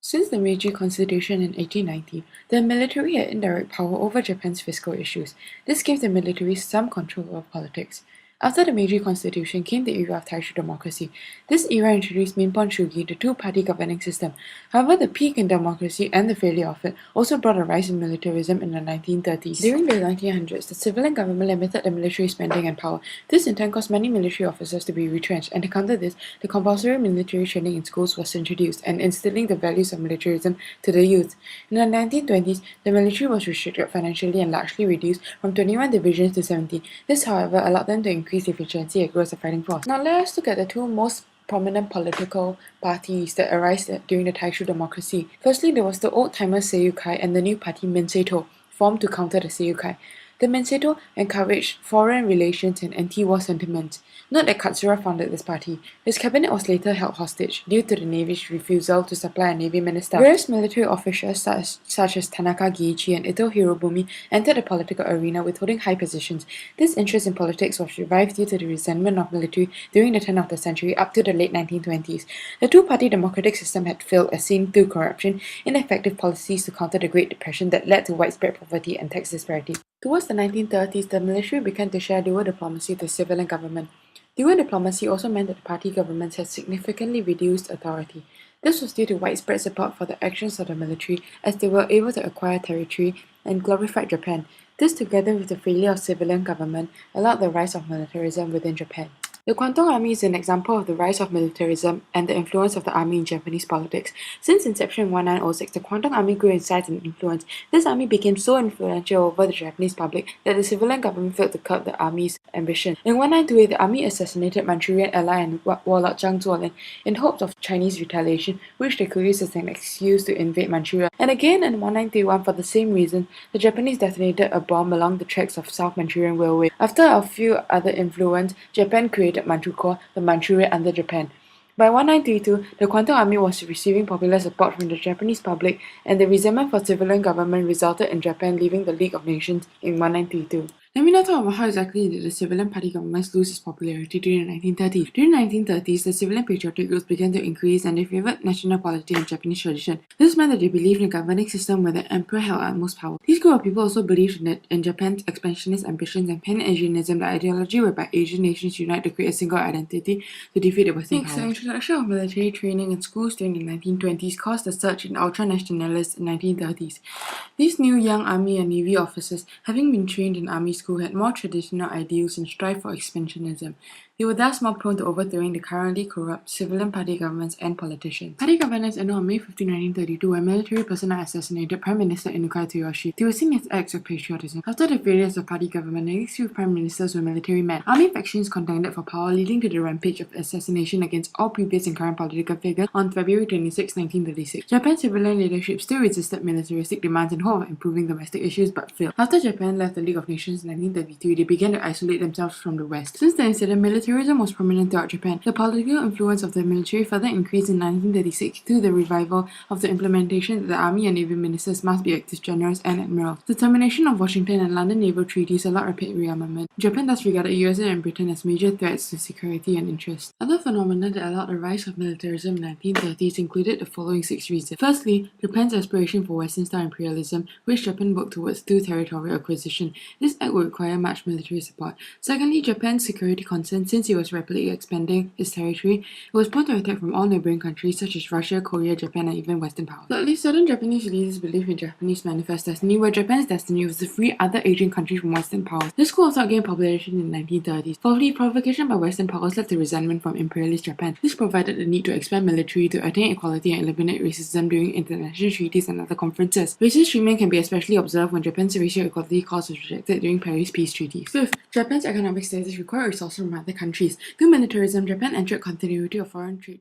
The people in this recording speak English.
Since the Meiji Constitution in 1890, the military had indirect power over Japan's fiscal issues. This gave the military some control over politics. After the Meiji Constitution came the era of Taisho democracy. This era introduced Minpon Shugi, the two-party governing system. However, the peak in democracy and the failure of it also brought a rise in militarism in the 1930s. During the 1900s, the civilian government limited the military spending and power. This in turn caused many military officers to be retrenched, and to counter this, the compulsory military training in schools was introduced, and instilling the values of militarism to the youth. In the 1920s, the military was restricted financially and largely reduced from 21 divisions to 17. This, however, allowed them to increase efficiency and grow as a fighting force. Now let us look at the two most prominent political parties that arose during the Taisho democracy. Firstly, there was the old-timer Seiyukai and the new party Menseito, formed to counter the Seiyukai. The Menseito encouraged foreign relations and anti-war sentiments. Note that Katsura founded this party. His cabinet was later held hostage due to the Navy's refusal to supply a Navy minister. Various military officials such as Tanaka Giichi and Ito Hirobumi entered the political arena with holding high positions. This interest in politics was revived due to the resentment of military during the turn of the century up to the late 1920s. The two-party democratic system had failed as seen through corruption, ineffective policies to counter the Great Depression that led to widespread poverty and tax disparity. Towards the 1930s, the military began to share dual diplomacy with the civilian government. Dual diplomacy also meant that the party governments had significantly reduced authority. This was due to widespread support for the actions of the military, as they were able to acquire territory and glorified Japan. This, together with the failure of civilian government, allowed the rise of militarism within Japan. The Kwantung Army is an example of the rise of militarism and the influence of the army in Japanese politics. Since inception in 1906, the Kwantung Army grew in size and influence. This army became so influential over the Japanese public that the civilian government failed to curb the army's ambition. In 1928, the army assassinated Manchurian ally and warlord Zhang Zuolin in hopes of Chinese retaliation, which they could use as an excuse to invade Manchuria. And again in 1931, for the same reason, the Japanese detonated a bomb along the tracks of South Manchurian Railway. After a few other influence, Japan created Manchukuo, the Manchuria under Japan. By 1932, the Kwantung Army was receiving popular support from the Japanese public, and the resentment for civilian government resulted in Japan leaving the League of Nations in 1932. Let me now talk about how exactly did the civilian party governments lose its popularity during the 1930s. During the 1930s, the civilian patriotic groups began to increase, and they favored national quality and Japanese tradition. This meant that they believed in a governing system where the emperor held utmost power. These group of people also believed in Japan's expansionist ambitions and Pan-Asianism, the ideology whereby Asian nations unite to create a single identity to defeat the Western powers. The introduction of military training in schools during the 1920s caused a surge in ultra-nationalists in the 1930s. These new young army and navy officers, having been trained in army school, had more traditional ideals and strived for expansionism. They were thus more prone to overthrowing the currently corrupt civilian party governments and politicians. Party governance ended on May 15, 1932, when military personnel assassinated Prime Minister Inukai Toyoshi. They were seen as acts of patriotism. After the failures of party government, the next few prime ministers were military men. Army factions contended for power, leading to the rampage of assassination against all previous and current political figures on February 26, 1936. Japan's civilian leadership still resisted militaristic demands in hope of improving domestic issues, but failed. After Japan left the League of Nations in 1933, they began to isolate themselves from the West. Since the incident, militarism was prominent throughout Japan. The political influence of the military further increased in 1936 through the revival of the implementation that the army and navy ministers must be active generals and admirals. The termination of Washington and London naval treaties allowed rapid rearmament. Japan thus regarded USA and Britain as major threats to security and interest. Other phenomena that allowed the rise of militarism in the 1930s included the following 6 reasons. Firstly, Japan's aspiration for Western-style imperialism, which Japan worked towards through territorial acquisition. This act would require much military support. Secondly, Japan's security concerns. Since it was rapidly expanding its territory, it was prone to attack from all neighboring countries such as Russia, Korea, Japan, and even Western powers. Thirdly, certain Japanese leaders believed in Japanese manifest destiny, where Japan's destiny was to free other Asian countries from Western powers. This school also gained popularity in the 1930s. Fourthly, provocation by Western powers led to resentment from imperialist Japan. This provided the need to expand military to attain equality and eliminate racism during international treaties and other conferences. Racist treatment can be especially observed when Japan's racial equality cause was rejected during Paris peace treaties. Fifth, Japan's economic status required resources from other countries. Through militarism, Japan ensured continuity of foreign trade.